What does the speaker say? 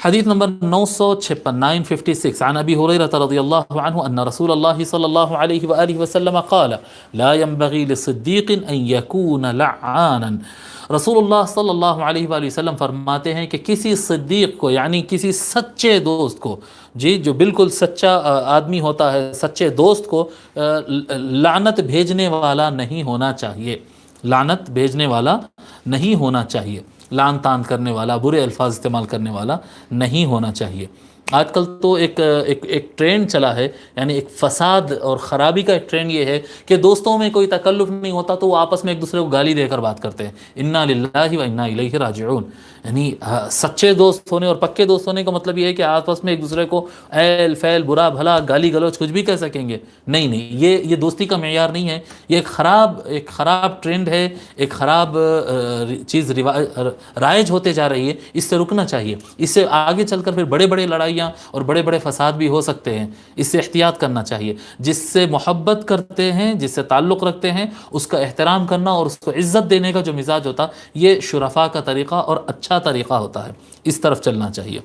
حدیث نمبر 956 956 عن ابی ہریرہ رضی اللہ عنہ ان رسول اللہ صلی اللہ علیہ وآلہ وسلم قال لا ينبغي لصدیق ان یکون لعانا۔ رسول اللہ صلی اللہ علیہ وآلہ وسلم فرماتے ہیں کہ کسی صدیق کو، یعنی کسی سچے دوست کو، جی جو بالکل سچا آدمی ہوتا ہے، سچے دوست کو لعنت بھیجنے والا نہیں ہونا چاہیے، لعنت بھیجنے والا نہیں ہونا چاہیے، لعن طعن کرنے والا، برے الفاظ استعمال کرنے والا نہیں ہونا چاہیے۔ آج کل تو ایک ٹرینڈ چلا ہے، یعنی ایک فساد اور خرابی کا ایک ٹرینڈ یہ ہے کہ دوستوں میں کوئی تکلف نہیں ہوتا تو وہ آپس میں ایک دوسرے کو گالی دے کر بات کرتے ہیں، انا للہ و انا الیہ راجعون۔ یعنی سچے دوست ہونے اور پکے دوست ہونے کا مطلب یہ ہے کہ آپس میں ایک دوسرے کو ایل فیل برا بھلا گالی گلوچ کچھ بھی کہہ سکیں گے، نہیں، یہ دوستی کا معیار نہیں ہے، یہ ایک خراب ٹرینڈ ہے، ایک خراب چیز رائج ہوتے جا رہی ہے، اس سے رکنا چاہیے۔ اس سے آگے چل کر پھر بڑے بڑے لڑائیاں اور بڑے بڑے فساد بھی ہو سکتے ہیں، اس سے احتیاط کرنا چاہیے۔ جس سے محبت کرتے ہیں، جس سے تعلق رکھتے ہیں، اس کا احترام کرنا اور اس کو عزت دینے کا جو مزاج ہوتا، یہ شرفاء کا طریقہ اور اچھا طریقہ ہوتا ہے، اس طرف چلنا چاہیے۔